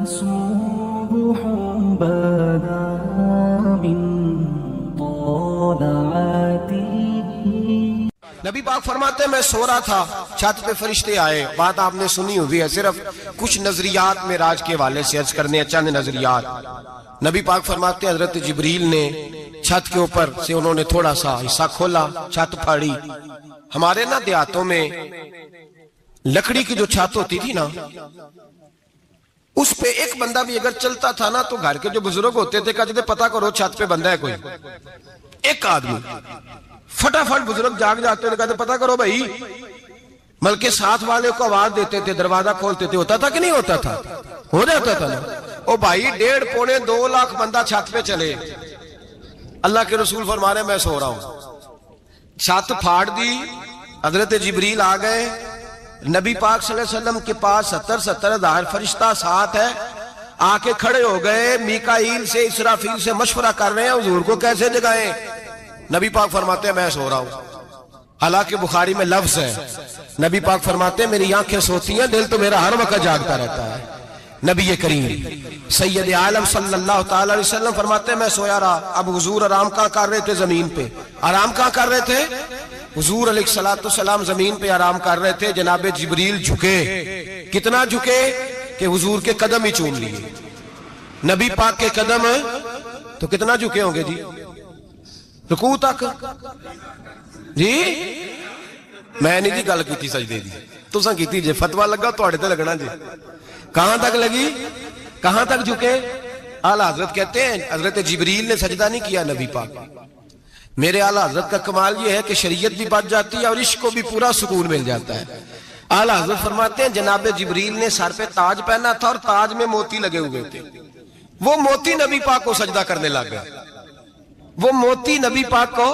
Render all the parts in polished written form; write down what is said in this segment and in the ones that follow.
صبح بدا من طلعته. نبی پاک فرماتے ہیں میں سو رہا تھا، چھت پہ فرشتے آئے. بات آپ نے سنی ہوئی ہے، صرف کچھ نظریات معراج کے حوالے سے عرض کرنے ہیں، چند نظریات. نبی پاک فرماتے ہیں حضرت جبریل نے چھت کے اوپر سے انہوں نے تھوڑا سا حصہ کھولا، چھت پھاڑی. ہمارے نا دیہاتوں میں لکڑی کی جو چھت ہوتی تھی نا، اس پہ ایک بندہ بھی اگر چلتا تھا نا تو گھر کے جو بزرگ ہوتے تھے کہتے تھے پتہ کرو چھت پہ بندہ ہے کوئی. ایک آدمی فٹافٹ بزرگ جاگ جاتے تھے، کہتے پتہ کرو بھائی. بلکہ ساتھ والے کو آواز دیتے تھے، دروازہ کھولتے تھے. ہوتا تھا کہ نہیں ہوتا تھا؟ ہو جاتا تھا نا. او بھائی 1.5 پونے 2 لاکھ بندہ چھت پہ چلے. اللہ کے رسول فرما رہے میں سو رہا ہوں. چھت پھاڑ دی، حضرت جبریل آ گئے. نبی پاک صلی اللہ علیہ وسلم کے پاس 70 ہزار فرشتہ ساتھ ہے. آ کے کھڑے ہو گئے، میکائیل سے اسرافیل سے مشورہ کر رہے ہیں حضور کو کیسے جگائیں. نبی پاک فرماتے ہیں میں سو رہا ہوں. حالانکہ بخاری میں لفظ ہے، نبی پاک فرماتے ہیں میری آنکھیں سوتی ہیں، دل تو میرا ہر وقت جاگتا رہتا ہے. نبی کریم سید عالم صلی اللہ تعالی علیہ وسلم فرماتے ہیں میں سویا رہا. اب حضور آرام کہاں کر رہے تھے؟ زمین پہ. آرام کہاں کر رہے تھے؟ حضور علیہ السلام زمین پہ آرام کر رہے تھے. جناب جبریل جھکے. کتنا جھکے کہ حضور کے قدم ہی چوم لیے. نبی پاک کے قدم تو کتنا جھکے ہوں گے جی؟ رکوع تک. جی میں نہیں جی گل کی تھی سجدے دی، تساں کیتی جے. فتویٰ لگا تو تے لگنا جی. کہاں تک لگی؟ کہاں تک جھکے؟ اعلیٰ حضرت کہتے ہیں حضرت جبریل نے سجدہ نہیں کیا نبی پاک. میرے اعلیٰ حضرت کا کمال یہ ہے کہ شریعت بھی بچ جاتی ہے اور عشق کو بھی پورا سکون مل جاتا ہے. اعلیٰ حضرت فرماتے ہیں جناب جبریل نے سر پہ تاج پہنا تھا اور تاج میں موتی لگے ہوئے تھے. وہ موتی نبی پاک کو سجدہ کرنے لگ گئے. وہ موتی نبی پاک کو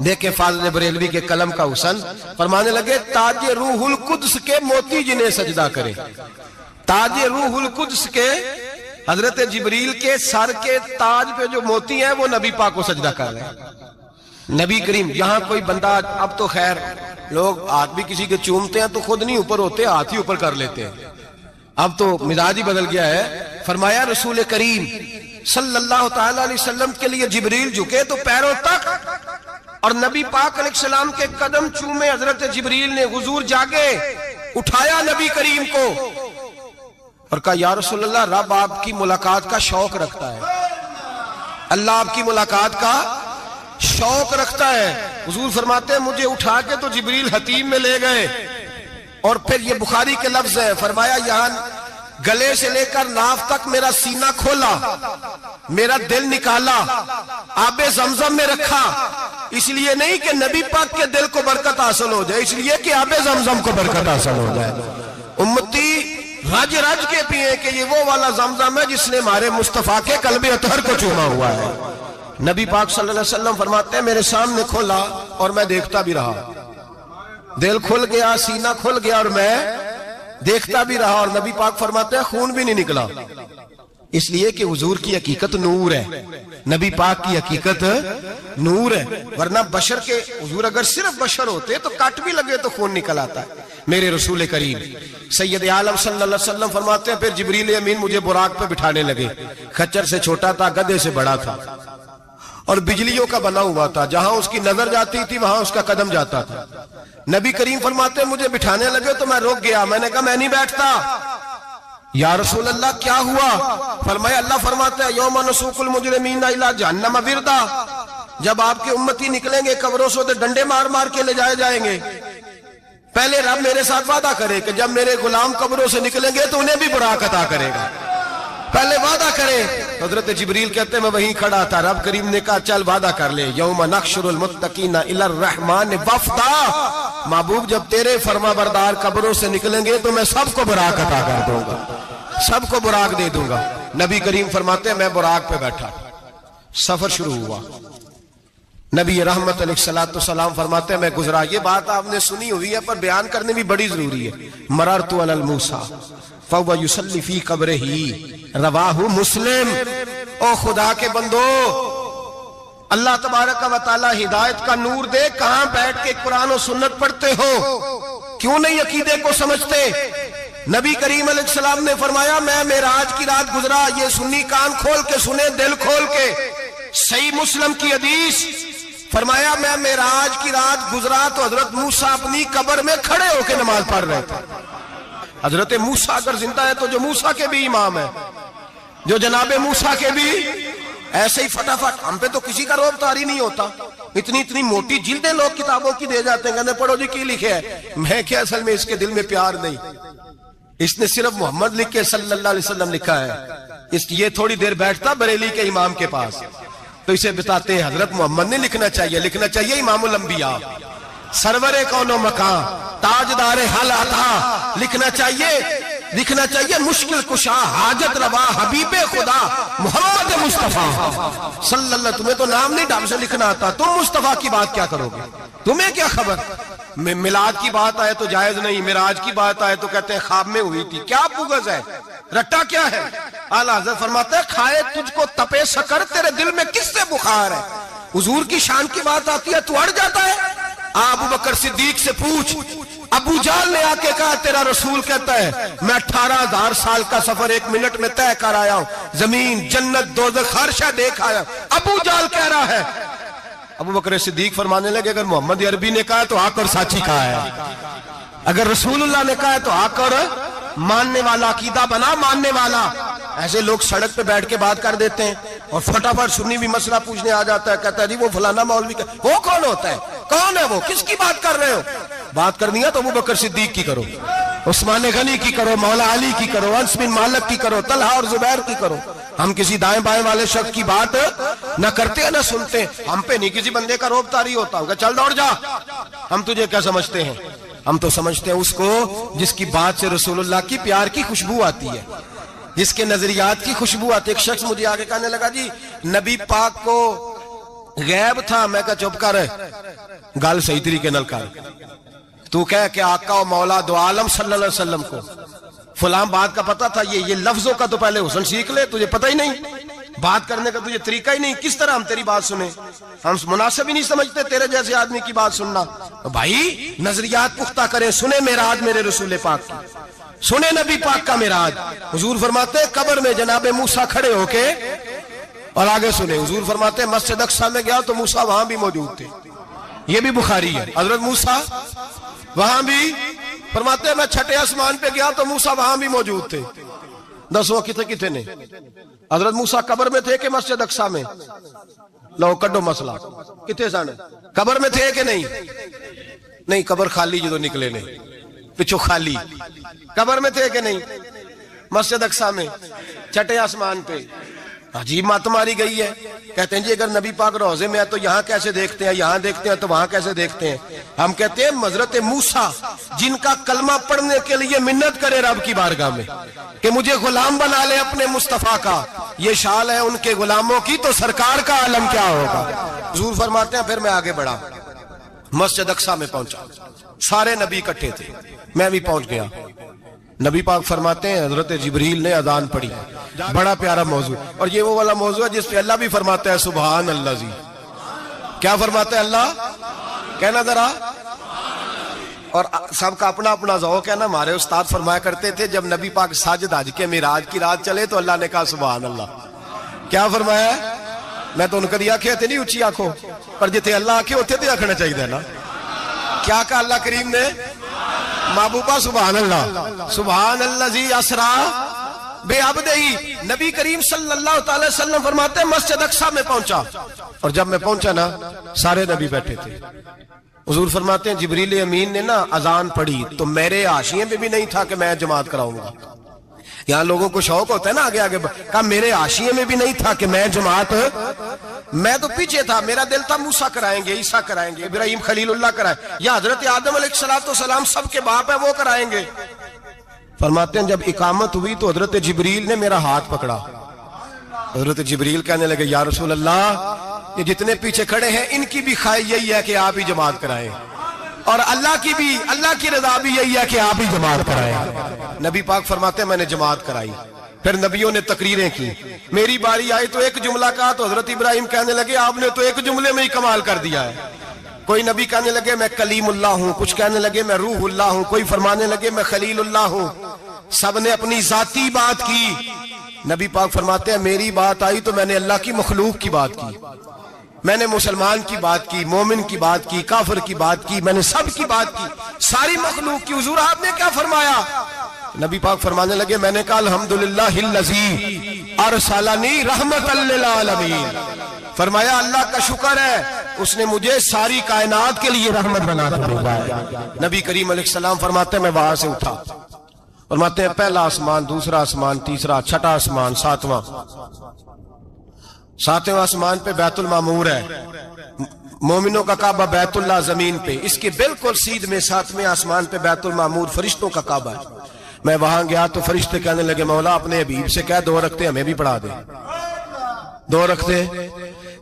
دیکھیں. فاضل بریلوی کے قلم کا حسن فرمانے لگے تاج روح القدس کے موتی جنہیں سجدہ کرے. تاج روح القدس کے حضرت جبریل کے سر کے تاج پہ جو موتی ہیں وہ نبی پاک کو سجدہ کر رہے ہیں. نبی کریم یہاں کوئی بندہ، اب تو خیر لوگ ہاتھ بھی کسی کے چومتے ہیں تو خود نہیں اوپر ہوتے، ہاتھ ہی اوپر کر لیتے ہیں. اب تو مزاج ہی بدل گیا ہے. فرمایا رسول کریم صلی اللہ تعالی علیہ وسلم کے لیے جبریل جھکے تو پیروں تک، اور نبی پاک علیہ السلام کے قدم چومے. حضرت جبریل نے حضور جاگے، اٹھایا نبی کریم کو اور کہا یا رسول اللہ رب آپ کی ملاقات کا شوق رکھتا ہے. اللہ آپ کی ملاقات کا شوق رکھتا ہے. حضور فرماتے ہیں مجھے اٹھا کے تو جبریل حتیم میں لے گئے. اور پھر یہ بخاری کے لفظ ہے، فرمایا یہاں گلے سے لے کر ناف تک میرا سینہ کھولا، میرا دل نکالا، آب زمزم میں رکھا. اس لیے نہیں کہ نبی پاک کے دل کو برکت حاصل ہو جائے، اس لیے کہ آب زمزم کو برکت حاصل ہو جائے. امتی رج رج کے پیئے کہ یہ وہ والا زمزم ہے جس نے ہمارے مصطفیٰ کے قلب اطہر کو چوما ہوا ہے. نبی پاک صلی اللہ علیہ وسلم فرماتے ہیں میرے سامنے کھولا اور میں دیکھتا بھی رہا. دل کھل گیا، سینہ کھل گیا اور میں دیکھتا بھی رہا. اور نبی پاک فرماتے ہیں خون بھی نہیں نکلا، اس لیے کہ حضور کی حقیقت نور ہے. نبی پاک کی حقیقت نور ہے. ورنہ بشر کے حضور اگر صرف بشر ہوتے تو کٹ بھی لگے تو خون نکل آتا ہے. میرے رسول کریم سید عالم صلی اللہ علیہ وسلم فرماتے ہیں پھر جبریل امین مجھے براق پہ بٹھانے لگے. خچر سے چھوٹا تھا، گدھے سے بڑا تھا اور بجلیوں کا بنا ہوا تھا. جہاں اس کی نظر جاتی تھی وہاں اس کا قدم جاتا تھا. نبی کریم فرماتے ہیں مجھے بٹھانے لگے تو میں رک گیا. میں نے کہا میں نہیں بیٹھتا. یا رسول اللہ کیا ہوا؟ فرمایا اللہ فرماتا ہے یوم نسوق المجرمین الی جہنم وردا. جب آپ کے امتی نکلیں گے قبروں سے ڈنڈے مار مار کے لے جائے جائیں گے. پہلے رب میرے ساتھ وعدہ کرے کہ جب میرے غلام قبروں سے نکلیں گے تو انہیں بھی براق عطا کرے گا. پہلے وعدہ کرے. حضرت جبریل کہتے ہیں میں وہیں کھڑا تھا. رب کریم نے کہا چل وعدہ کر لے. یوم نحشر المتقین الی الرحمن وفدا. محبوب جب تیرے فرما بردار قبروں سے نکلیں گے تو میں سب کو براق عطا کر دوں گا، سب کو براق دے دوں گا. نبی کریم فرماتے ہیں میں براق پہ بیٹھا. سفر شروع ہوا. نبی رحمت علیہ السلام فرماتے ہیں میں گزرا. یہ بات آپ نے سنی ہوئی ہے پر بیان کرنے بھی بڑی ضروری ہے. مررت علی الموسیٰ فَوَّ يُسَلِّ فِي قَبْرِهِ رواہ مسلم. او خدا کے بندو، اللہ تبارک و تعالی ہدایت کا نور دے. کہاں بیٹھ کے قرآن و سنت پڑھتے ہو؟ کیوں نہیں عقیدے کو سمجھتے؟ نبی کریم علیہ السلام نے فرمایا میں معراج کی رات گزرا، یہ سنی کان کھول کے سنے، دل کھول کے، صحیح مسلم کی حدیث، فرمایا میں معراج کی رات گزرا تو حضرت موسیٰ اپنی قبر میں کھڑے ہو کے نماز پڑھ رہے تھے۔ حضرت موسیٰ اگر زندہ ہے تو جو موسیٰ کے بھی امام ہے، جو جناب موسیٰ کے بھی ایسے ہی فٹافٹ، ہم پہ تو کسی کا روب طاری نہیں ہوتا، اتنی موٹی جلدیں لوگ کتابوں کی دے جاتے ہیں، کہتے پڑھو جی کی لکھے ہے، میں کیا اصل میں اس کے دل میں پیار نہیں، اس نے صرف محمد لکھ کے صلی اللہ علیہ وسلم لکھا ہے، یہ تھوڑی دیر بیٹھتا بریلی کے امام کے پاس تو اسے بتاتے ہیں حضرت محمد نے لکھنا چاہیے امام الانبیاء، سرور کون و مکان، تاجدار حل عطا، لکھنا چاہیے مشکل کشا، حاجت روا، حبیب خدا محمد مصطفیٰ صلی اللہ۔ تمہیں تو نام نہیں ڈھنگ سے لکھنا آتا، تم مصطفیٰ کی بات کیا کرو گے؟ تمہیں کیا خبر؟ میلاد کی بات آئے تو جائز نہیں، معراج کی بات آئے تو کہتے ہیں خواب میں ہوئی تھی، کیا بغض ہے، رٹا کیا ہے؟ اعلیٰ حضرت فرماتے ہیں کھائے تجھ کو تپے سکر، تیرے دل میں کس سے بخار ہے؟ حضور کی شان کی بات آتی ہے تو اڑ جاتا ہے۔ ابو بکر صدیق سے پوچھ، ابو جہل نے آ کے کہا تیرا رسول کہتا ہے میں 18,000 سال کا سفر 1 منٹ میں طے کر آیا ہوں، زمین جنت دوزخ ہر شے دیکھ آیا ہوں، ابو جہل کہہ رہا ہے۔ ابو بکر صدیق فرمانے لگے اگر محمد عربی نے کہا تو آ کر سچی کہا ہے، اگر رسول اللہ نے کہا ہے تو آ کر ماننے والا، عقیدہ بنا ماننے والا۔ ایسے لوگ سڑک پہ بیٹھ کے بات کر دیتے ہیں اور فٹافٹ سنی بھی مسئلہ پوچھنے آ جاتا ہے، کہتا ہے جی وہ فلانا مولوی کا، وہ کون ہوتا ہے، کون ہے وہ، کس کی بات کر رہے ہو؟ بات کرنی ہے تو ابو بکر صدیق کی کرو، عثمان غنی کی کرو، مولا علی کی کرو، انس بن مالک کی کرو، طلحہ اور زبیر کی کرو۔ ہم کسی دائیں بائیں والے شخص کی بات نہ کرتے ہیں نہ سنتے، ہم پہ نہیں کسی بندے کا روب طاری ہوتا کہ چل دوڑ جا، ہم تجھے کیا سمجھتے ہیں؟ ہم تو سمجھتے ہیں اس کو جس کی بات سے رسول اللہ کی پیار کی خوشبو آتی ہے، جس کے نظریات کی خوشبو آتی ہے۔ ایک شخص مجھے آگے کہنے لگا جی نبی پاک کو غیب تھا، میں کہا چپ کر، گال صحیح طریقے نل کر، تو کہہ کہ آقا و مولا دو عالم صلی اللہ علیہ وسلم کو فلاں بات کا پتہ تھا، یہ لفظوں کا تو پہلے حسن سیکھ لے، تجھے پتہ ہی نہیں، بات کرنے کا تجھے طریقہ ہی نہیں، کس طرح ہم تیری بات سنیں؟ ہم مناسب ہی نہیں سمجھتے تیرے جیسے آدمی کی بات سننا۔ بھائی نظریات پختہ کریں، سنیں معراج میرے رسول پاک کی، سنیں نبی پاک کا معراج۔ حضور فرماتے ہیں قبر میں جناب موسیٰ کھڑے ہو کے، اور آگے سنیں حضور فرماتے ہیں مسجد اقصیٰ میں گیا تو موسیٰ وہاں بھی موجود تھے، یہ بھی بخاری ہے، حضرت موسیٰ وہاں بھی، فرماتے ہیں میں چھٹے آسمان پہ گیا تو موسیٰ وہاں بھی موجود تھے۔ دسو کتنے نے؟ حضرت موسیٰ قبر میں تھے کہ مسجد اقصیٰ میں؟ لو کڈو مسئلہ، کتنے سن قبر میں تھے کہ نہیں؟ نہیں، قبر خالی جدو نکلے نے پچھو خالی، قبر میں تھے کہ نہیں؟ مسجد اقصیٰ میں، چھٹے آسمان پہ۔ عجیب مات ماری گئی ہے، کہتے ہیں جی اگر نبی پاک روزے میں ہے تو یہاں کیسے دیکھتے ہیں، یہاں دیکھتے ہیں تو وہاں کیسے دیکھتے ہیں؟ ہم کہتے ہیں حضرت موسیٰ جن کا کلمہ پڑھنے کے لیے منت کرے رب کی بارگاہ میں کہ مجھے غلام بنا لے اپنے مصطفیٰ کا، یہ شال ہے ان کے غلاموں کی، تو سرکار کا عالم کیا ہوگا؟ حضور فرماتے ہیں پھر میں آگے بڑھا، مسجد اقصیٰ میں پہنچا، سارے نبی اکٹھے تھے، میں بھی پہنچ گیا۔ نبی پاک فرماتے ہیں حضرت جبریل نے اذان پڑھی، بڑا پیارا موضوع، اور یہ وہ والا موضوع ہے جس پہ اللہ بھی فرماتا ہے سبحان اللہ جی، کیا فرماتا ہے اللہ؟ کہنا ذرا، اور سب کا اپنا اپنا ذوق ہے نا۔ ہمارے استاد فرمایا کرتے تھے جب نبی پاک ساجد حج کے معراج کی رات چلے تو اللہ نے کہا سبحان اللہ، کیا فرمایا؟ میں تو ان کا دیا کہتے نہیں اچھی آنکھوں پر جتے اللہ آنکھیں ہوتے تھے آنکھنا چاہیے نا، کیا کہا اللہ کریم نے؟ محبوبہ سبحان اللہ، سبحان اللہ زی اسرا بے عبدہی۔ نبی کریم صلی اللہ تعالی وسلم فرماتے ہیں مسجد اقصیٰ میں پہنچا، اور جب میں پہنچا نا سارے نبی بیٹھے تھے۔ حضور فرماتے ہیں جبریل امین نے نا اذان پڑھی تو میرے حاشیے میں بھی نہیں تھا کہ میں جماعت کراؤں گا، یہاں لوگوں کو شوق ہوتا ہے نا آگے آگے، کہا میرے حاشیے میں بھی نہیں تھا کہ میں جماعت، میں تو پیچھے تھا، میرا دل تھا موسیٰ کرائیں گے، عیسیٰ کرائیں گے، ابراہیم خلیل اللہ کرائیں، یا حضرت آدم علیہ السلام سب کے باپ ہے وہ کرائیں گے۔ فرماتے ہیں جب اقامت ہوئی تو حضرت جبریل نے میرا ہاتھ پکڑا، حضرت جبریل کہنے لگے یا رسول اللہ یہ جتنے پیچھے کھڑے ہیں ان کی بھی خواہش یہی ہے کہ آپ ہی جماعت کرائیں، اور اللہ کی رضا بھی یہی ہے کہ آپ ہی جماعت کرائیں۔ نبی پاک فرماتے ہیں میں نے جماعت کرائی، پھر نبیوں نے تقریریں کی، میری باری آئی تو ایک جملہ کہا تو حضرت ابراہیم کہنے لگے آپ نے تو ایک جملے میں ہی کمال کر دیا ہے، کوئی نبی کہنے لگے میں کلیم اللہ ہوں، کچھ کہنے لگے میں روح اللہ ہوں، کوئی فرمانے لگے میں خلیل اللہ ہوں، سب نے اپنی ذاتی بات کی۔ نبی پاک فرماتے ہیں میری بات آئی تو میں نے اللہ کی مخلوق کی بات کی، میں نے مسلمان کی بات کی، مومن کی بات کی، کافر کی بات کی، میں نے سب کی بات کی، ساری مخلوق کی۔ حضور آپ نے کیا فرمایا؟ نبی پاک فرمانے لگے میں نے کہا الحمدللہ الذی ارسلنی رحمۃ للعالمین، فرمایا اللہ کا شکر ہے اس نے مجھے ساری کائنات کے لیے رحمت بنا کر بھیجا ہے۔ نبی کریم علیہ السلام فرماتے ہیں میں وہاں سے اٹھا، فرماتے ہیں پہلا آسمان، دوسرا آسمان، تیسرا، چھٹا آسمان، ساتواں آسمان پہ بیت المعمور ہے، مومنوں کا کعبہ بیت اللہ زمین پہ، اس کے بالکل سیدھ میں 7ویں آسمان پہ بیت المعمور فرشتوں کا کعبہ ہے۔ میں وہاں گیا تو فرشتے کہنے لگے مولا اپنے حبیب سے کہہ 2 رکعتیں ہمیں بھی پڑھا دے۔ 2 رکعتیں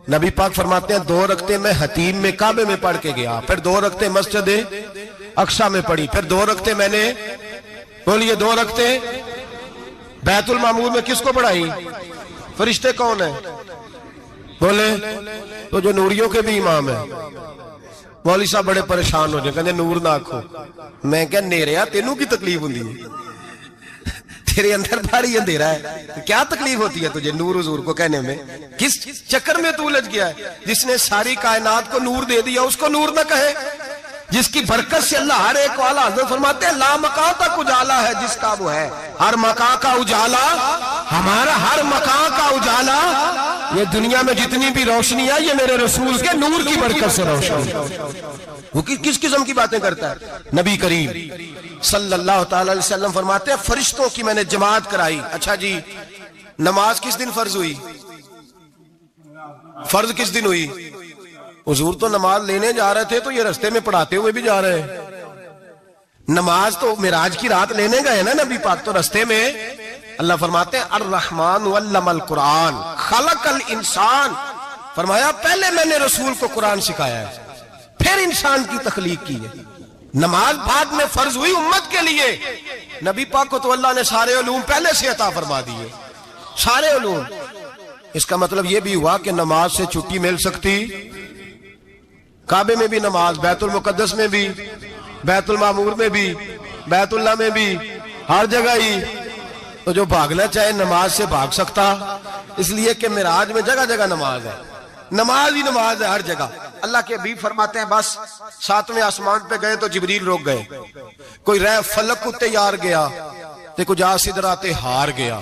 نبی پاک فرماتے ہیں 2 رکعتیں میں حتیم میں کعبے میں پڑھ کے گیا، پھر 2 رکعتیں مسجد اقصی میں پڑھی، پھر 2 رکعتیں میں نے بولیے 2 رکعتیں بیت المعمور میں کس کو پڑھائی؟ فرشتے کون ہیں؟ بولے تو جو نوریوں کے بھی امام ہیں۔ مولوی صاحب بڑے پریشان ہو جائے، کہنے نور نہ آکھو۔ میں کہ نیریا تینوں کی تکلیف ہوندی ہے، تیرے اندر بھاری اندھیرا ہے، کیا تکلیف ہوتی ہے تجھے نور حضور کو کہنے میں؟ کس چکر میں تو الجھ گیا ہے؟ جس نے ساری کائنات کو نور دے دیا اس کو نور نہ کہے، جس کی برکت سے اللہ ہر ایک والا، حضرت فرماتے ہیں لا مکان تک اجالا ہے جس کا وہ ہے، ہر مکان کا اجالا ہمارا، ہر مکان کا اجالا، یہ دنیا میں جتنی بھی روشنی ہے یہ میرے رسول کے نور کی برکت سے روشنی۔ وہ کس قسم کی باتیں کرتا ہے؟ نبی کریم صلی اللہ تعالی علیہ وسلم فرماتے ہیں فرشتوں کی میں نے جماعت کرائی۔ اچھا جی نماز کس دن فرض ہوئی؟ فرض کس دن ہوئی؟ حضور تو نماز لینے جا رہے تھے تو یہ رستے میں پڑھاتے ہوئے بھی جا رہے ہیں۔ نماز تو معراج کی رات لینے گئے نا نبی پاک، تو رستے میں اللہ فرماتے ہیں الرحمن علم القرآن خلق الانسان، فرمایا پہلے میں نے رسول کو قرآن سکھایا ہے پھر انسان کی تخلیق کی ہے۔ نماز بعد میں فرض ہوئی امت کے لیے، نبی پاک کو تو اللہ نے سارے علوم پہلے سے عطا فرما دیے، سارے علوم۔ اس کا مطلب یہ بھی ہوا کہ نماز سے چھٹی مل سکتی، کعبے میں بھی نماز، بیت المقدس میں بھی، بیت المعمور میں بھی، بیت اللہ میں بھی، ہر جگہ ہی۔ تو جو بھاگنا چاہے نماز سے بھاگ سکتا، اس لیے کہ معراج میں جگہ جگہ نماز ہے، نماز ہی نماز ہے ہر جگہ۔ اللہ کے حبیب فرماتے ہیں بس 7ویں آسمان پہ گئے تو جبریل روک گئے، کوئی رہ فلک کو تیار گیا تے کچھ آ سدراتے ہار گیا،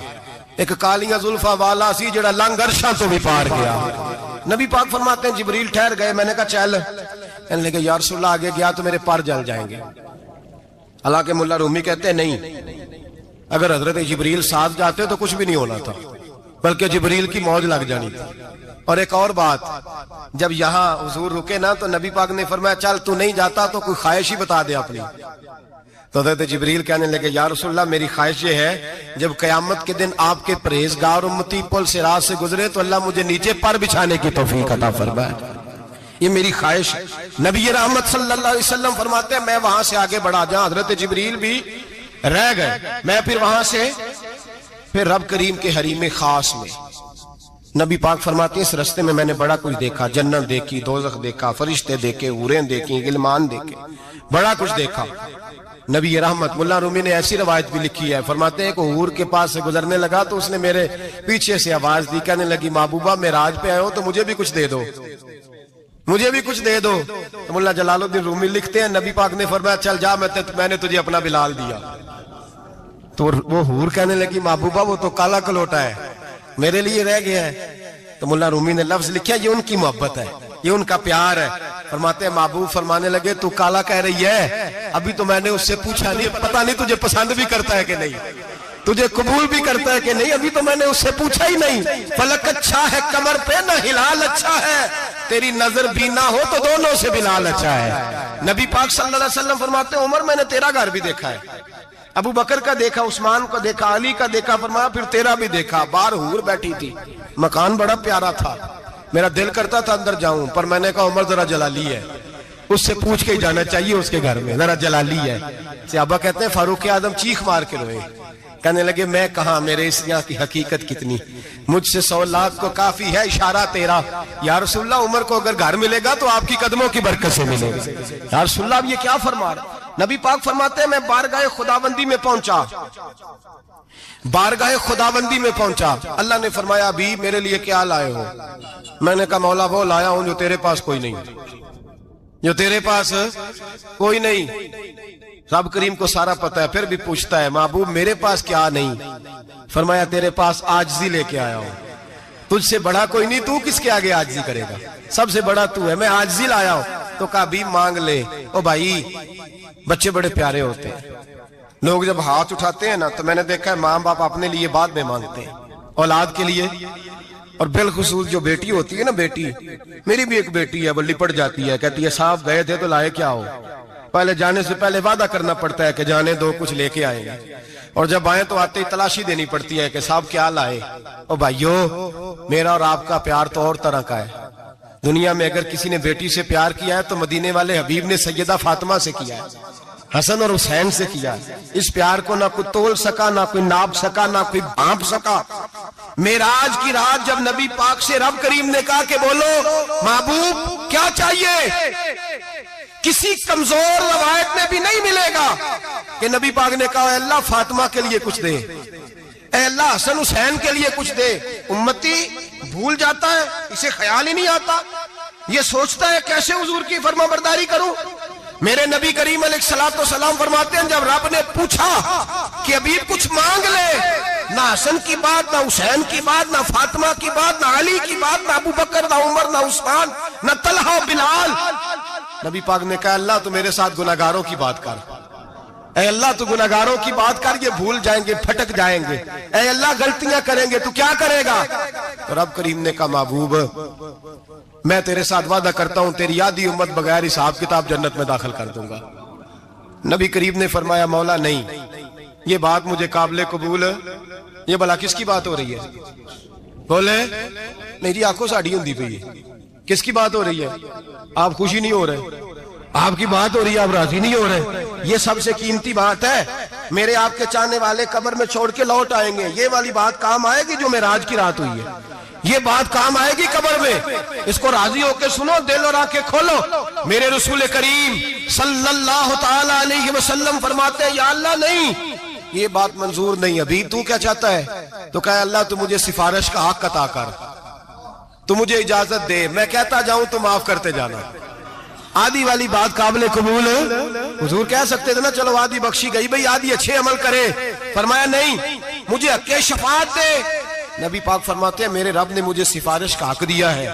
ایک کالیاں زلفا والا سی جڑا لنگ عرشاں تو بھی پار گیا۔ نبی پاک فرماتے ہیں جبریل ٹھہر گئے، میں نے کہا چل، کہنے لگے یا رسول اللہ آگے گیا تو میرے پر جل جائیں گے۔ حالانکہ ملا رومی کہتے ہیں نہیں، اگر حضرت جبریل ساتھ جاتے تو کچھ بھی نہیں ہونا تھا، بلکہ جبریل کی موج لگ جانی تھی۔ اور ایک اور بات، جب یہاں حضور رکے نا تو نبی پاک نے فرمایا چل تو نہیں جاتا تو کوئی خواہش ہی بتا دے اپنی۔ تو حضرت جبریل کہنے لگے یا رسول اللہ میری خواہش یہ ہے جب قیامت کے دن آپ کے پرہیزگار امتی پل صراط سے گزرے تو اللہ مجھے نیچے پر بچھانے کی توفیق عطا فرمائے، یہ میری خواہش ہے۔ نبی رحمت صلی اللہ علیہ وسلم فرماتے ہیں میں وہاں سے آگے بڑھا جہاں حضرت جبریل بھی رہ گئے، میں پھر وہاں سے پھر رب کریم کے حریم خاص میں۔ نبی پاک فرماتے ہیں اس رستے میں نے بڑا کچھ دیکھا، جنت دیکھی، دوزخ دیکھا، فرشتے دیکھے، حوریں دیکھی، غلمان دیکھے، بڑا کچھ دیکھا۔ نبی رحمت ملا رومی نے ایسی روایت بھی لکھی ہے، فرماتے ہیں کہ حور کے پاس سے گزرنے لگا تو اس نے میرے پیچھے سے آواز دی، کہنے لگی محبوبہ معراج پہ آئے ہو تو مجھے بھی کچھ دے دو، مجھے بھی کچھ دے دو۔ تو ملا جلال الدین رومی لکھتے ہیں نبی پاک نے فرمایا چل جا میں نے تجھے اپنا بلال دیا۔ تو وہ حور کہنے لگی محبوبہ وہ تو کالا کلوٹا ہے، میرے لیے رہ گیا ہے۔ تو ملا رومی نے لفظ لکھا یہ ان کی محبت ہے، یہ ان کا پیار ہے۔ فرماتے ہیں محبوب فرمانے لگے تو کالا کہہ رہی ہے، ابھی تو میں نے اس سے پوچھا نہیں، پتہ نہیں تجھے پسند بھی کرتا ہے کہ نہیں، تجھے قبول بھی کرتا ہے کہ نہیں، ابھی تو میں نے اس سے پوچھا ہی نہیں۔ فلک اچھا ہے کمر پہ نہ ہلال اچھا ہے، تیری نظر بھی نہ ہو تو دونوں سے بلال اچھا ہے۔ نبی پاک صلی اللہ علیہ وسلم فرماتے ہیں عمر میں نے تیرا گھر بھی دیکھا ہے، ابو بکر کا دیکھا، عثمان کو دیکھا، علی کا دیکھا، فرمایا پھر تیرا بھی دیکھا، باہر حور بیٹھی تھی، مکان بڑا پیارا تھا، میرا دل کرتا تھا اندر جاؤں پر میں نے کہا عمر ذرا جلالی ہے، اس سے پوچھ کے جانا چاہیے اس کے گھر میں، ذرا جلالی ہے۔ صحابہ کہتے ہیں فاروق اعظم چیخ مار کے روئے، کہنے لگے میں کہاں، میرے اس یہاں کی حقیقت کتنی، مجھ سے 100 لاکھ کو کافی ہے اشارہ تیرا۔ یا رسول اللہ عمر کو اگر گھر ملے گا تو آپ کی قدموں کی برکت سے ملے گا۔ یا رسول اللہ اب یہ کیا فرما رہے؟ نبی پاک فرماتے ہیں میں بارگاہ خداوندی میں پہنچا، بارگاہ خداوندی میں پہنچا، اللہ نے فرمایا ابھی میرے لیے کیا لائے ہو؟ میں نے کہا مولا وہ لایا ہوں جو تیرے پاس کوئی نہیں، جو تیرے پاس کوئی نہیں۔ رب کریم کو سارا پتہ ہے، پھر بھی پوچھتا ہے محبوب میرے پاس کیا نہیں؟ فرمایا تیرے پاس عاجزی لے کے آیا ہوں، تجھ سے بڑا کوئی نہیں، تو کس کے آگے عاجزی کرے گا، سب سے بڑا تو ہے، میں عاجزی لایا ہوں۔ تو کہا بھی مانگ لے۔ او بھائی بچے بڑے پیارے ہوتے ہیں، لوگ جب ہاتھ اٹھاتے ہیں نا تو میں نے دیکھا ہے ماں باپ اپنے لیے بعد میں مانگتے ہیں، اولاد کے لیے، اور بالخصوص جو بیٹی ہوتی ہے نا، بیٹی میری بھی ایک بیٹی ہے، وہ لپٹ جاتی ہے، کہتی ہے صاحب گئے تھے تو لائے کیا ہو؟ پہلے جانے سے پہلے وعدہ کرنا پڑتا ہے کہ جانے دو کچھ لے کے آئیں گے، اور جب آئیں تو آتے ہی تلاشی دینی پڑتی ہے کہ صاحب کیا لائے۔ او بھائیو میرا اور آپ کا پیار تو اور طرح کا ہے، دنیا میں اگر کسی نے بیٹی سے پیار کیا ہے تو مدینے والے حبیب نے سیدہ فاطمہ سے کیا ہے، حسن اور حسین سے کیا۔ اس پیار کو نہ کوئی تول سکا، نہ کوئی ناپ سکا، نہ کوئی بھانپ سکا۔ معراج کی رات جب نبی پاک سے رب کریم نے کہا کہ بولو محبوب کیا چاہیے، کسی کمزور روایت میں بھی نہیں ملے گا کہ نبی پاک نے کہا اے اللہ فاطمہ کے لیے کچھ دے، اے اللہ حسن حسین کے لیے کچھ دے۔ امتی بھول جاتا ہے، اسے خیال ہی نہیں آتا، یہ سوچتا ہے کیسے حضور کی فرما برداری کروں۔ میرے نبی کریم علیہ السلام فرماتے ہیں جب رب نے پوچھا کہ ابھی کچھ مانگ لے، نہ حسن کی بات، نہ حسین کی بات، نہ فاطمہ کی بات، نہ علی کی بات، نہ ابو بکر، نہ عمر، نہ عثمان، نہ طلحہ بلال، نبی پاک نے کہا اللہ تو میرے ساتھ گناہگاروں کی بات کر، اے اللہ تو گناہگاروں کی بات کر، یہ بھول جائیں گے، پھٹک جائیں گے، اے اللہ غلطیاں کریں گے تو کیا کرے گا؟ تو رب کریم نے کہا محبوب میں تیرے ساتھ وعدہ کرتا ہوں تیری آدھی امت بغیر حساب کتاب جنت میں داخل کر دوں گا۔ نبی کریم نے فرمایا مولا نہیں، یہ بات مجھے قابل قبول ہے، یہ بھلا کس کی بات ہو رہی ہے؟ بولے میری آنکھوں ساڑھی ہوندی پئی ہے، کس کی بات ہو رہی ہے؟ آپ خوشی نہیں ہو رہے، آپ کی بات ہو رہی ہے، آپ راضی نہیں ہو رہے، یہ سب سے قیمتی بات ہے۔ میرے آپ کے چاہنے والے قبر میں چھوڑ کے لوٹ آئیں گے، یہ والی بات کام آئے گی جو معراج کی رات ہوئی ہے، یہ بات کام آئے گی قبر میں، اس کو راضی ہو کے سنو، دل اور آنکھیں کھولو۔ میرے رسول کریم صلی اللہ تعالی علیہ وسلم فرماتے ہیں یا اللہ نہیں، یہ بات منظور نہیں، ابھی تو کیا چاہتا ہے؟ تو کہا اللہ تو مجھے سفارش کا حق عطا کر، تو مجھے اجازت دے، میں کہتا جاؤں تو معاف کرتے جانا۔ آدھی والی بات قابل قبول حضور کہہ سکتے تھے نا چلو آدھی بخشی گئی بھئی آدھی اچھے عمل کرے، فرمایا نہیں مجھے حق شفاعت دے۔ نبی پاک فرماتے ہیں میرے رب نے مجھے سفارش کا حق دیا ہے،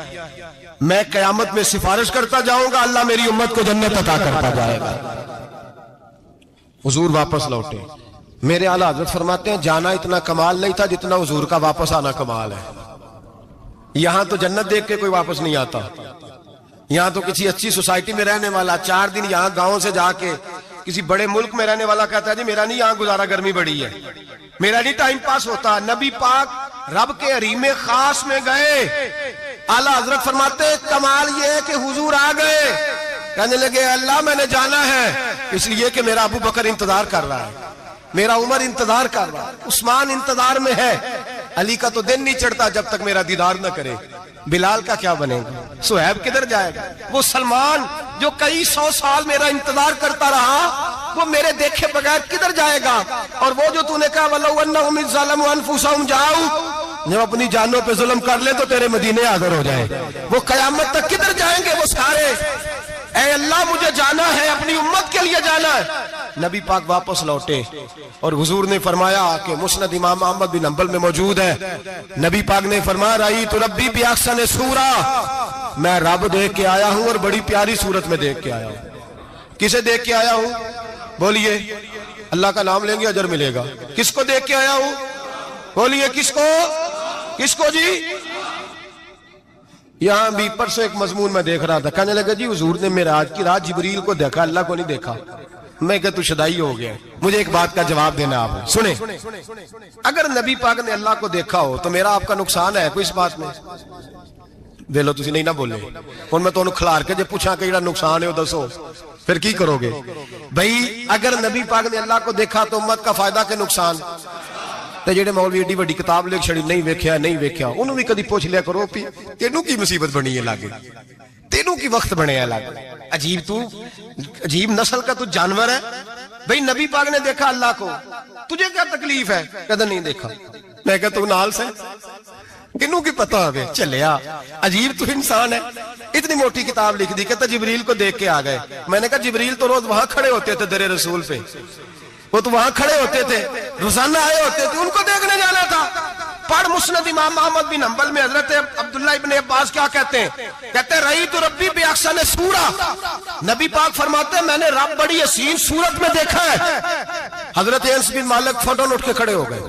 میں قیامت میں سفارش کرتا جاؤں گا، اللہ میری امت کو جنت عطا کرتا جائے گا۔ حضور واپس لوٹے، میرے اعلیٰ حضرت فرماتے ہیں جانا اتنا کمال نہیں تھا جتنا حضور کا واپس آنا کمال ہے۔ یہاں تو جنت دیکھ کے کوئی واپس نہیں آتا، یہاں تو کسی اچھی سوسائٹی میں رہنے والا 4 دن یہاں گاؤں سے جا کے کسی بڑے ملک میں رہنے والا کہتا ہے جی میرا نہیں یہاں گزارا، گرمی بڑی ہے، میرا نہیں ٹائم پاس ہوتا۔ نبی پاک رب کے حریم خاص میں گئے، اعلیٰ حضرت فرماتے ہیں کمال یہ ہے کہ حضور آ گئے، کہنے لگے اللہ میں نے جانا ہے اس لیے کہ میرا ابو بکر انتظار کر رہا ہے، میرا عمر انتظار کر رہا ہے، عثمان انتظار میں ہے، علی کا تو دن نہیں چڑھتا جب تک میرا دیدار نہ کرے، بلال کا کیا بنے گا، صہیب کدھر جائے گا، وہ سلمان جو کئی 100 سال میرا انتظار کرتا رہا وہ میرے دیکھے بغیر کدھر جائے گا، اور وہ جو تو نے کہا وَلَوْ أَنَّهُمْ إِذْ ظَلَمُوا أَنفُسَهُمْ جَاءُوا، جب اپنی جانوں پہ ظلم کر لے تو تیرے مدینے حاضر ہو جائیں، وہ قیامت تک کدھر جائیں گے وہ سارے، اے اللہ مجھے جانا ہے، اپنی امت کے لیے جانا ہے۔ نبی پاک واپس لوٹے اور حضور نے فرمایا کہ مسند امام احمد بن حنبل میں موجود ہے، نبی پاک نے فرمایا رأیت ربی بأحسن صورہ، میں رب دیکھ کے آیا ہوں اور بڑی پیاری صورت میں دیکھ کے آیا ہوں۔ کسے دیکھ کے آیا ہوں؟ بولیے، اللہ کا نام لیں گے اجر ملے گا۔ کس کو دیکھ کے آیا ہوں؟ بولیے کس کو؟ کس کو جی؟ یہاں بھی پرسوں ایک مضمون میں دیکھ رہا تھا، کہنے لگا جی حضور نے معراج کی رات جبریل کو دیکھا، اللہ کو نہیں دیکھا۔ میں کہا تو شدائی ہو گیا، مجھے ایک بات کا جواب دینا آپ سنیں، اگر نبی پاک نے اللہ کو دیکھا ہو تو میرا آپ کا نقصان ہے کوئی اس بات میں؟ ویلو تسی نہیں نہ بولے ان میں تو انہوں کھلار کے جب پوچھا کہ جڑا نقصان ہے وہ دسو، پھر کی کرو گے؟ بھئی اگر نبی پاک نے اللہ کو دیکھا تو امت کا فائدہ کہ نقصان؟ تے جڑے مولوی ایڈی وڈی کتاب لکھ چھڑی نہیں ویکھیا نہیں ویکھیا انہوں بھی کدی پوچھ لیا کرو پی تینوں کی مصیبت بنی ہے لاگے تینوں کی وقت بنے ہے لاگے عجیب نسل کا تو جانور ہے بھئی نبی پاک نے دیکھا اللہ کو تجھے کیا تکلیف ہے کدھر نہیں دیکھا میں کہا تو نال سے کنوں کی پتہ ہے چلیا عجیب تو انسان ہے اتنی موٹی کتاب لکھ دی کہتا جبریل کو دیکھ کے آ گئے میں نے کہا جبریل تو روز وہاں کھڑے ہوتے تھے در رسول پہ وہ تو وہاں کھڑے ہوتے تھے روزانہ آئے ہوتے تھے ان کو دیکھنے جانا تھا پڑھ مسند امام احمد بن حنبل میں حضرت عبداللہ ابن عباس کیا کہتے ہیں کہتے ہیں رئی تو ربی بے احسن سورہ نبی پاک فرماتے ہیں میں نے رب بڑی حسین صورت میں دیکھا ہے حضرت انس بن مالک فوٹون اٹھ کے کھڑے ہو گئے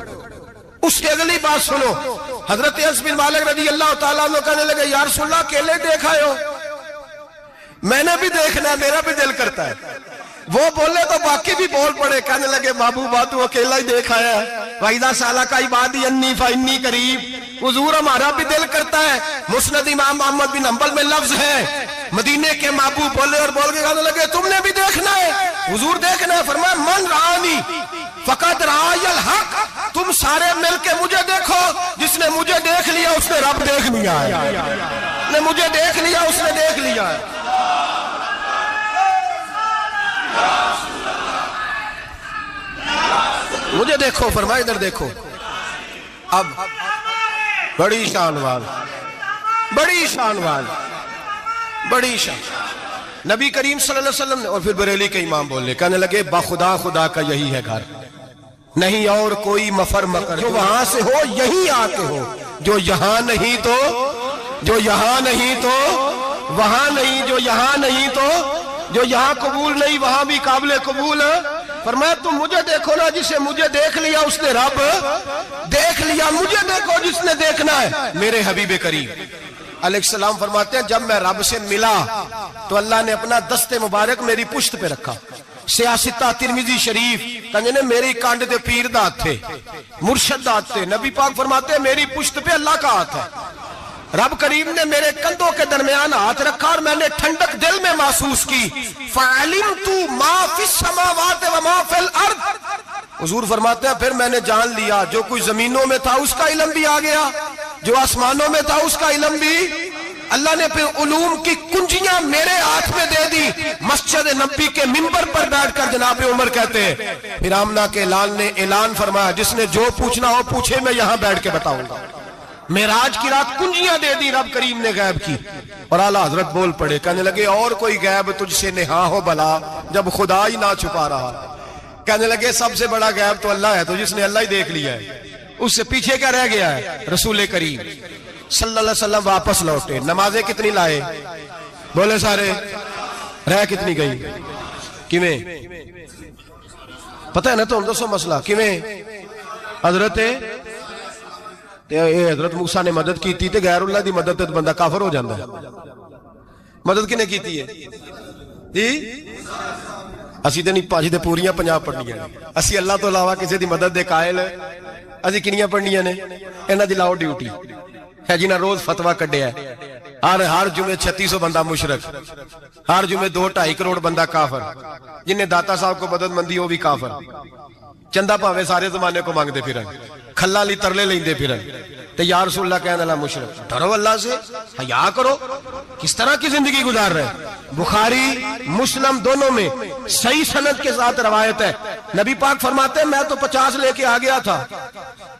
اس کی اگلی بات سنو حضرت انس بن مالک رضی اللہ تعالیٰ عنہ کہنے لگے یا رسول اللہ اکیلے دیکھا ہو میں نے بھی دیکھنا ہے میرا بھی دل کرتا ہے وہ بولے تو باقی بھی بول پڑے کہنے لگے محبوبہ تو اکیلا ہی دیکھ آیا ہے وَإِذَا سَأَلَكَ عِبَادِي عَنِّي فَإِنِّي قَرِيبٌ حضور ہمارا بھی دل کرتا ہے مسند امام احمد بن حنبل میں لفظ ہے مدینے کے محبوب بولے اور بول کے کہنے لگے تم نے بھی دیکھنا ہے حضور دیکھنا ہے فرمایا من رآنی فقط رآی الحق تم سارے مل کے مجھے دیکھو جس نے مجھے دیکھ لیا اس نے رب دیکھ لیا ہے نے مجھے دیکھ لیا اس نے دیکھ لیا ہے مجھے دیکھو فرمائے ادھر دیکھو اب بڑی شان وال بڑی شان وال بڑی شان نبی کریم صلی اللہ علیہ وسلم نے اور پھر بریلی کے امام بولنے کہنے لگے باخدا خدا کا یہی ہے گھر نہیں اور کوئی مفر مکر جو وہاں سے ہو یہی آتے ہو جو یہاں نہیں تو جو یہاں نہیں تو وہاں نہیں جو یہاں نہیں تو جو یہاں قبول نہیں وہاں بھی قابل قبول فرمایا تم مجھے دیکھو نا جسے مجھے دیکھ لیا اس نے رب دیکھ لیا مجھے دیکھو جس نے دیکھنا ہے میرے حبیب کریم علیہ السلام فرماتے ہیں جب میں رب سے ملا تو اللہ نے اپنا دست مبارک میری پشت پہ رکھا سیاستہ ترمذی شریف کہنے میری کانڈ دے پیر دات تھے مرشد دات تھے نبی پاک فرماتے ہیں میری پشت پہ اللہ کا ہاتھ ہے رب کریم نے میرے کندھوں کے درمیان ہاتھ رکھا اور میں نے ٹھنڈک دل میں محسوس کی فَعَلِمْتُ مَا فِي السَّمَاوَاتِ وَمَا فِي الْأَرْضِ حضور فرماتے ہیں پھر میں نے جان لیا جو کچھ زمینوں میں تھا اس کا علم بھی آ گیا جو آسمانوں میں تھا اس کا علم بھی اللہ نے پھر علوم کی کنجیاں میرے ہاتھ میں دے دی مسجد نبی کے منبر پر بیٹھ کر جناب عمر کہتے ہیں پھر آمنہ کے لال نے اعلان فرمایا جس نے جو پوچھنا ہو پوچھے میں یہاں بیٹھ کے بتاؤں گا معراج کی رات کنجیاں دے دی رب کریم نے غیب کی اور اعلیٰ حضرت بول پڑے کہنے لگے اور کوئی غیب تجھ سے نہا ہو بلا جب خدا ہی نہ چھپا رہا کہنے لگے سب سے بڑا غیب تو اللہ ہے تو جس نے اللہ ہی دیکھ لیا ہے اس سے پیچھے کیا رہ گیا ہے رسول کریم صلی اللہ علیہ وسلم واپس لوٹے نمازیں کتنی لائے بولے سارے رہ کتنی گئی کیویں پتہ ہے نا تو ہم دوسو مسئلہ کیویں حضرت موسیٰ نے مدد کی تھی غیر اللہ دی مدد تے بندہ کافر ہو جاندہ ہے مدد کنے کی تھی ہے جی اسی تے نہیں پاجی دے پوریاں پنجاب پڑھنیاں اسی اللہ تو علاوہ کسی دی مدد دے قائل اسی کنیاں پڑھنیاں نے انہاں دی لاؤ ڈیوٹی ہے جنہاں روز فتوہ کڈیا ہے ہر جمعے 3600 بندہ مشرک ہر جمعے 2-2.5 کروڑ بندہ کافر جنہیں داتا صاحب کو مدد مندی ہو بھی کافر چندہ پاوے سارے زمانے کو مانگ دے پھرن کھلا لی ترلے لیں دے پھرن تو یا رسول اللہ کہنے اللہ مشرک ڈرو اللہ سے حیا کرو کس طرح کی زندگی گزار رہے بخاری مسلم دونوں میں صحیح سند کے ساتھ روایت ہے نبی پاک فرماتے ہیں میں تو 50 لے کے آ گیا تھا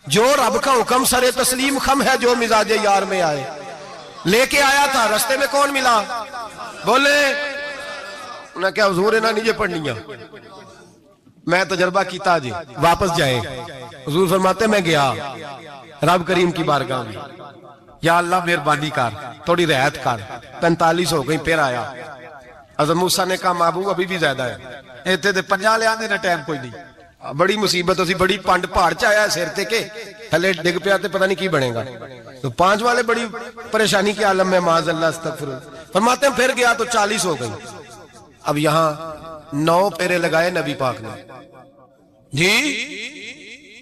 جو رب کا حکم سر تسلیم خم ہے جو مزاج یار میں آئے لے کے آیا تھا رستے میں کون ملا بولے انہیں کیا حضور انہاں نیجے پڑھنیاں میں تجربہ کیتا جی واپس جائے حضور فرماتے میں گیا رب کریم کی بارگاہ میں یا اللہ مہربانی کر تھوڑی رعایت کر 45 ہو گئی پھر آیا حضرت موسیٰ نے کہا محبوب ابھی بھی زیادہ ہے ایتے دے 50 لے آنے نہ ٹائم کوئی نہیں بڑی مصیبت اسی بڑی پانڈ پہاڑ چایا سیر تے کے تھلے ڈگ پہ آتے پتہ نہیں کی بنے گا تو 5 والے بڑی پریشانی کے عالم میں معاذ اللہ استغفر فرماتے ہیں پھر گیا تو 40 ہو گئی اب یہاں 9 پیرے لگائے نبی پاک نے جی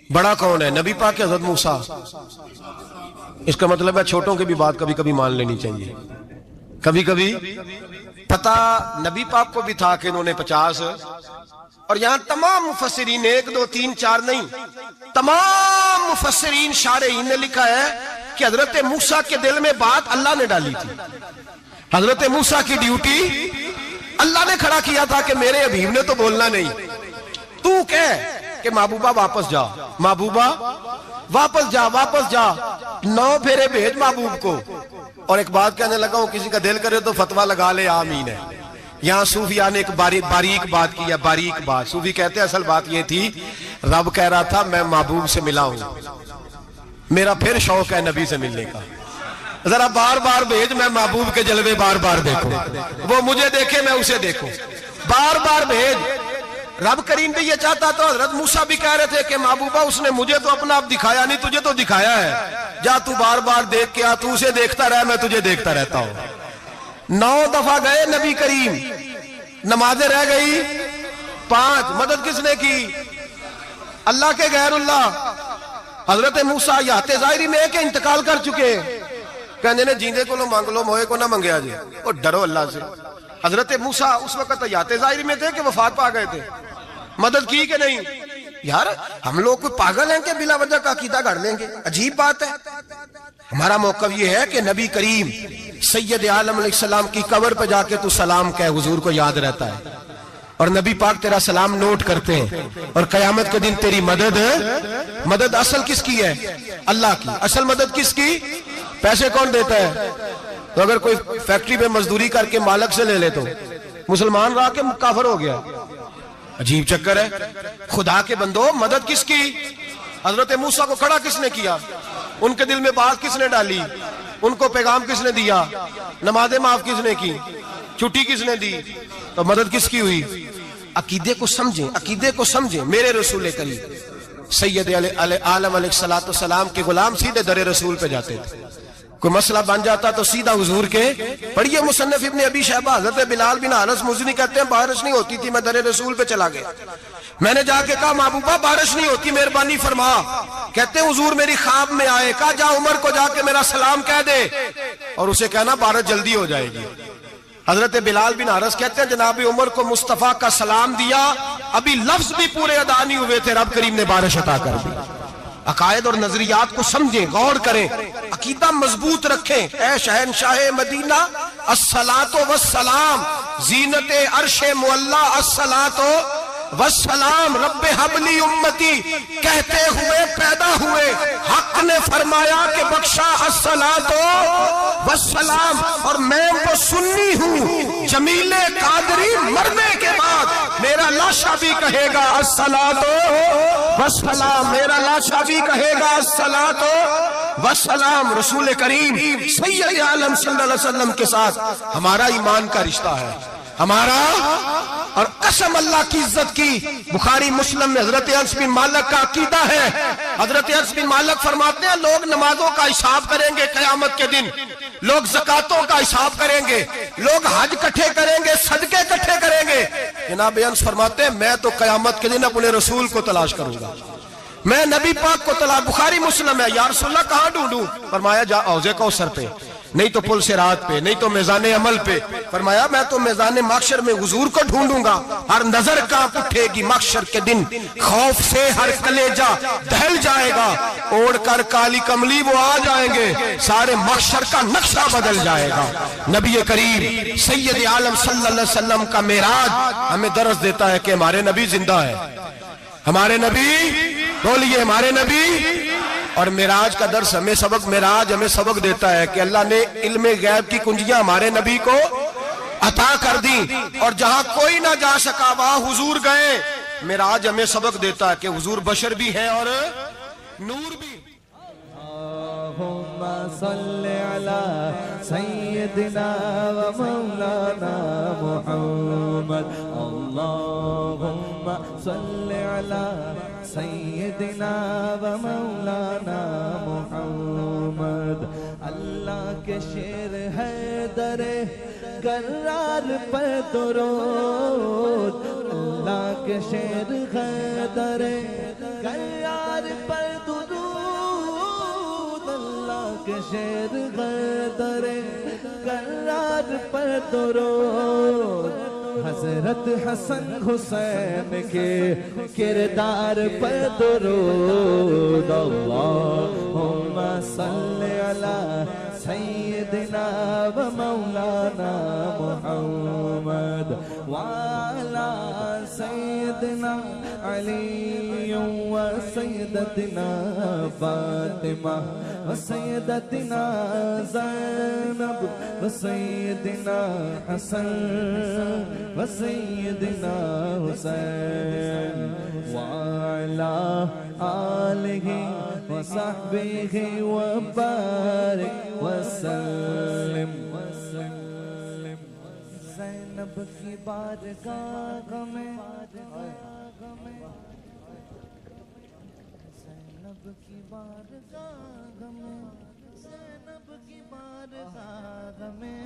بڑا کون ہے نبی پاک کے حضرت موسیٰ اس کا مطلب ہے چھوٹوں کی بھی بات کبھی کبھی مان لینی چاہیے کبھی کبھی پتہ نبی پاک کو بھی تھا کہ انہوں نے 50 اور یہاں تمام مفسرین، 1 2 3 4 نہیں، تمام مفسرین شارحین نے لکھا ہے کہ حضرت موسیٰ کے دل میں بات اللہ نے ڈالی تھی. حضرت موسیٰ کی ڈیوٹی اللہ نے کھڑا کیا تھا کہ میرے حبیب نے تو بولنا نہیں، تو کہہ کہ محبوبہ واپس جا، محبوبہ واپس جا، واپس جا، 9 پھیرے بھیج محبوب کو. اور ایک بات کہنے لگا ہوں، کسی کا دل کرے تو فتویٰ لگا لے، آمین ہے. یہاں صوفیاء نے ایک باریک بات کی ہے، باریک بات. صوفی کہتے ہیں اصل بات یہ تھی، رب کہہ رہا تھا میں محبوب سے ملا ہوں، میرا پھر شوق ہے نبی سے ملنے کا، ذرا بار بار بھیج، میں محبوب کے جلوے بار بار دیکھوں، وہ مجھے دیکھے میں اسے دیکھوں، بار بار بھیج. رب کریم بھی یہ چاہتا تو حضرت موسیٰ بھی کہہ رہے تھے کہ محبوبہ اس نے مجھے تو اپنا آپ دکھایا نہیں، تجھے تو دکھایا ہے، جا تو بار بار دیکھ کے آ، تو اسے دیکھتا رہ، میں تجھے دیکھتا رہتا ہوں. 9 دفعہ گئے نبی کریم، نمازیں رہ گئی 5. مدد کس نے کی؟ اللہ کے غیر اللہ. حضرت موسیٰ یات ظاہری میں کہ انتقال کر چکے، کہنے نے جیندے کو لو مانگ لو، موئے کو نہ منگیا جی، اور ڈرو اللہ سے. حضرت موسیٰ اس وقت یات ظاہری میں تھے کہ وفات پا گئے تھے، مدد کی کہ نہیں؟ یار ہم لوگ کوئی پاگل ہیں کہ بلا وجہ کا عقیدہ گھڑ لیں گے؟ عجیب بات ہے. ہمارا موقف یہ ہے کہ نبی کریم سید عالم علیہ السلام کی قبر پہ جا کے تو سلام کہے، حضور کو یاد رہتا ہے، اور نبی پاک تیرا سلام نوٹ کرتے ہیں، اور قیامت کے دن تیری مدد اصل کس کی ہے؟ اللہ کی. اصل مدد کس کی؟ پیسے کون دیتا ہے؟ تو اگر کوئی فیکٹری پہ مزدوری کر کے مالک سے لے لے تو مسلمان رہا کے کافر ہو گیا. عجیب چکر ہے. خدا کے بندو، مدد کس کی؟ حضرت موسیٰ کو کھڑا کس نے کیا؟ ان کے دل میں بات کس نے ڈالی؟ ان کو پیغام کس نے دیا؟ نمازیں معاف کس نے کی؟ چھٹی کس نے دی؟ تو مدد کس کی ہوئی؟ عقیدے کو سمجھیں، عقیدے کو سمجھیں. میرے رسول کریم سید عالم علیہ السلام کے غلام سیدھے در رسول پہ جاتے تھے. کوئی مسئلہ بن جاتا تو سیدھا حضور کے. پڑھیے مصنف ابن ابی شیبہ، حضرت بلال بن حارث مزنی کہتے ہیں بارش نہیں ہوتی تھی، میں در رسول پہ چلا گیا، میں نے جا کے کہا محبوبہ بارش نہیں ہوتی، مہربانی فرما. کہتے ہیں حضور میری خواب میں آئے، کہا جا عمر کو جا کے میرا سلام کہہ دے اور اسے کہنا بارش جلدی ہو جائے گی. حضرت بلال بن حارث کہتے ہیں جناب عمر کو مصطفیٰ کا سلام دیا، ابھی لفظ بھی پورے ادا نہیں ہوئے تھے، رب کریم نے بارش عطا کر دی. عقائد اور نظریات کو سمجھیں، غور کریں، عقیدہ مضبوط رکھیں. اے شہنشاہ مدینہ الصلاۃ والسلام، زینت عرش معلی الصلاۃ والسلام، رب حبلی امتی کہتے ہوئے پیدا ہوئے، حق نے فرمایا کہ بخشا الصلاۃ والسلام. اور میں تو سنی ہوں، جمیل قادری مرنے کے بعد میرا لاشا بھی کہے گا الصلاۃ والسلام، میرا لاشا بھی کہے گا الصلاۃ والسلام. رسول کریم سید عالم صلی اللہ علیہ وسلم کے ساتھ ہمارا ایمان کا رشتہ ہے، ہمارا. اور قسم اللہ کی عزت کی، بخاری مسلم میں حضرت انس بن مالک کا عقیدہ ہے. حضرت انس بن مالک فرماتے ہیں لوگ نمازوں کا حساب کریں گے قیامت کے دن، لوگ زکاتوں کا حساب کریں گے، لوگ حج کٹھے کریں گے، صدقے کٹھے کریں گے. جناب انس فرماتے ہیں میں تو قیامت کے دن اپنے رسول کو تلاش کروں گا، میں نبی پاک کو تلاش. بخاری مسلم ہے. یا رسول اللہ کہاں ڈھونڈوں؟ فرمایا جا حوض کوثر پہ، نہیں تو پل صراط پہ، نہیں تو میزان عمل پہ. فرمایا میں تو میزان محشر میں حضور کو ڈھونڈوں گا. ہر نظر کانپ اٹھے گی محشر کے دن، خوف سے ہر کلیجہ دہل جائے گا، اوڑھ کر کالی کملی وہ آ جائیں گے، سارے محشر کا نقشہ بدل جائے گا. نبی کریم سید عالم صلی اللہ علیہ وسلم کا معراج ہمیں درس دیتا ہے کہ ہمارے نبی زندہ ہے، ہمارے نبی، بولیے ہمارے نبی. اور معراج کا درس ہمیں سبق، معراج ہمیں سبق دیتا ہے کہ اللہ نے علم غیب کی کنجیاں ہمارے نبی کو عطا کر دی، اور جہاں کوئی نہ جا سکا وہاں حضور گئے. معراج ہمیں سبق دیتا ہے کہ حضور بشر بھی ہے اور نور بھی. اللہم صلی علی سیدنا و مولانا محمد، اللہم صلی علی سیدنا و مولانا محمد. اللہ کے شیر ہے در کرار پر درود، اللہ کے شیر ہے در کرار پر درود، اللہ کے شیر ہے در کرار پر درود. حضرت حسن حسین کے کردار پر درود اللہم صلی علی سیدنا و مولانا محمد وعلی سیدنا علی و سیدتنا فاطمہ و سیدتنا زینب و سیدنا حسن و سیدنا حسین وعلی آلہ و صحبہ و بارک وسلم زینب کی بارگاہ میں زینب کی بارگاہ میں زینب کی بارگاہ میں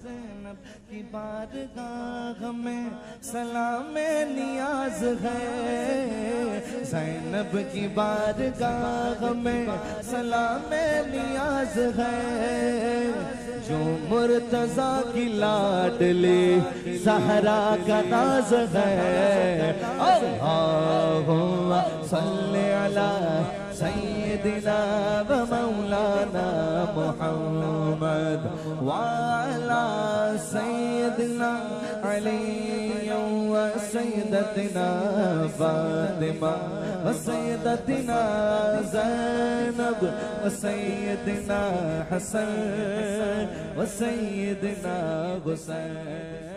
زینب کی بارگاہ میں سلام نیاز ہے زینب کی بارگاہ میں سلام نیاز ہے جو مرتضیٰ کی لاڈلی زہرا کا ناز ہے اللہم صلی علی سیدنا و مولانا محمد وعلی سیدنا علی و سیدتنا فاطمہ و سیدتنا زینب و سیدنا حسن و سیدنا حسین